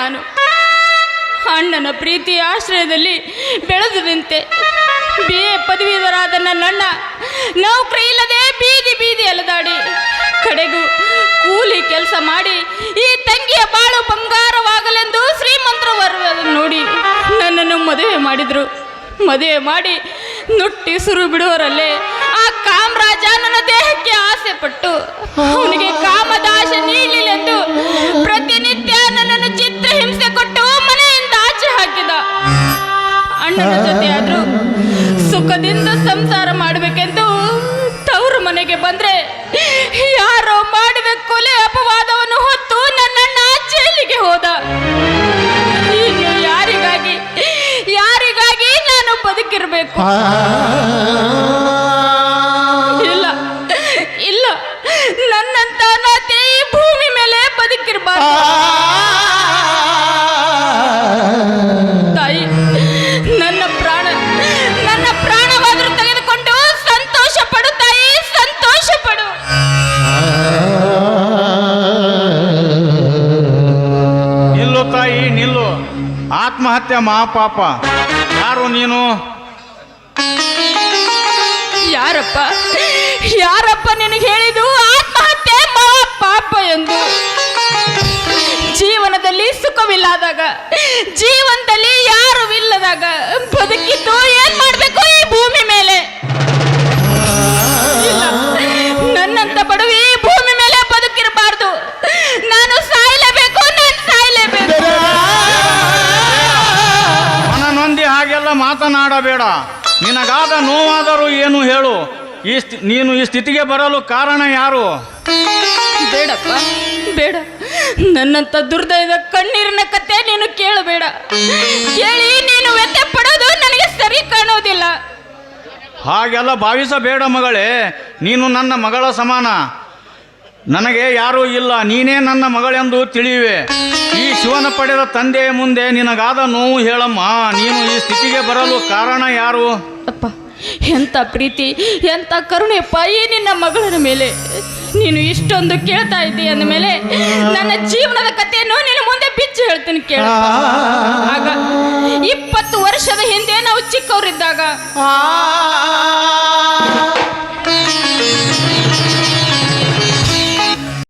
ನಾನು. ಅಣ್ಣನ ಪ್ರೀತಿಯ ಆಶ್ರಯದಲ್ಲಿ ಬೆಳೆದು ನಿಂತೆ. BA ಪದವೀಧರಾದ ನನ್ನಣ್ಣ ನೌಕರಿ ಇಲ್ಲದೆ ಬೀದಿ ಬೀದಿ ಅಲೆದಾಡಿ ಕಡೆಗೂ ಕೂಲಿ ಕೆಲಸ ಮಾಡಿ ಈ ತಂಗಿಯ ಬಾಳು ಬಂಗಾರವಾಗಲೆಂದು ಶ್ರೀಮಂತರ ವರವನ್ನು ನೋಡಿ ನನ್ನನ್ನು ಮದುವೆ ಮಾಡಿದರು. ಮದುವೆ ಮಾಡಿ ನುಟ್ಟಿ ಸುರು ಬಿಡುವರಲ್ಲೇ ಆ ಕಾಮರಾಜ ನನ್ನ ದೇಹಕ್ಕೆ ಆಸೆ ಪಟ್ಟು ಅವನಿಗೆ ಕಾಮದ ಆಸೆ ನೀಡಲಿല്ലെಂದು ಪ್ರತಿನಿತ್ಯ ನನ್ನನ್ನು ಚಿತ್ರಹಿಂಸೆ ಕೊಟ್ಟು ಮನೆಯಿಂದ ಆಚೆ ಹಾಕಿದ. ಅಣ್ಣನ ಜೊತೆ ಆದ್ರೂ ಸುಖದಿಂದ ಸಂಸಾರ ಮಾಡಬೇಕೆಂದು ತವರು ಮನೆಗೆ ಬಂದ್ರೆ ಯಾರೋ ಮಾಡಿದ ಕೊಲೆ ಅಪವಾದವನ್ನು ಹೊತ್ತು ನನ್ನಣ್ಣ ಜೈಲಿಗೆ ಹೋದ. ಇನ್ನು ಯಾರಿಗಾಗಿ ನಾನು ಬದುಕಿರ್ಬೇಕು? ಇಲ್ಲ ನನ್ನಂತ ನಾತೆ ಈ ಭೂಮಿ ಮೇಲೆ ಬದುಕಿರ್ಬಾರ್ದು. ತಾಯಿ, ನನ್ನ ಪ್ರಾಣವಾದರೂ ತೆಗೆದುಕೊಂಡು ಸಂತೋಷ ಪಡು ತಾಯಿ, ಸಂತೋಷ ಪಡು. ನಿಲ್ಲು ತಾಯಿ, ನಿಲ್ಲು. ಆತ್ಮಹತ್ಯೆ ಮಹಾಪಾಪ. ಯಾರು ನೀನು? ಯಾರಪ್ಪ ನಿನಗೆ ಹೇಳಿದು ಆತ್ಮಹತ್ಯೆ ಮಹಾಪಾಪ ಎಂದು? ಜೀವನದಲ್ಲಿ ಸುಖವಿಲ್ಲದಾಗ, ಜೀವನದಲ್ಲಿ ಯಾರು ಇಲ್ಲದಾಗ ಬದುಕಿದ್ದು ಏನ್ ಮಾಡ್ಬೇಕು ಈ ಭೂಮಿ ಮೇಲೆ? ಇಲ್ಲ, ನನ್ನಂತ ಬಡವಿ ಈ ಭೂಮಿ ಮೇಲೆ ಬದುಕಿರಬಾರ್ದು. ನಾನು ಸಾಯಲೇಬೇಕು. ಮನನೊಂದಿ ಹಾಗೆಲ್ಲ ಮಾತನಾಡಬೇಡ. ನಿನಗಾದ ನೋವಾದರೂ ಏನು ಹೇಳು. ನೀನು ಈ ಸ್ಥಿತಿಗೆ ಬರಲು ಕಾರಣ ಯಾರು? ಬೇಡಪ್ಪ, ಬೇಡ. ನನ್ನಂತ ದುರ್ದೈದ ಕಣ್ಣೀರಿನ ಕತೆ ನೀನು ಕೇಳಬೇಡ. ಕೇಳಿ ನೀನು ವ್ಯಥೆ ಪಡೋದು ನನಗೆ ಸರಿ ಕಾಣೋದಿಲ್ಲ. ಹಾಗೆಲ್ಲ ಭಾವಿಸಬೇಡ ಮಗಳೇ. ನೀನು ನನ್ನ ಮಗಳ ಸಮಾನ. ನನಗೆ ಯಾರೂ ಇಲ್ಲ, ನೀನೇ ನನ್ನ ಮಗಳೆಂದು ತಿಳಿಯುವೆ. ಈ ಶಿವನ ಪಡೆದ ತಂದೆಯ ಮುಂದೆ ನಿನಗಾದ ನೋವು ಹೇಳಮ್ಮ. ನೀನು ಈ ಸ್ಥಿತಿಗೆ ಬರಲು ಕಾರಣ ಯಾರು? ಅಪ್ಪ, ಎಂಥ ಪ್ರೀತಿ, ಎಂಥ ಕರುಣೆಪ್ಪ ಈ ನಿನ್ನ ಮಗಳ ಮೇಲೆ. ನೀನು ಇಷ್ಟೊಂದು ಕೇಳ್ತಾ ಇದ್ದೀಯ ಅಂದ ಮೇಲೆ ನನ್ನ ಜೀವನದ ಕಥೆಯನ್ನು ನಿನ್ನ ಮುಂದೆ ಬಿಚ್ಚಿ ಹೇಳ್ತೀನಿ ಕೇಳ. ಆಗ 20 ವರ್ಷದ ಹಿಂದೆ ನಾವು ಚಿಕ್ಕವರಿದ್ದಾಗ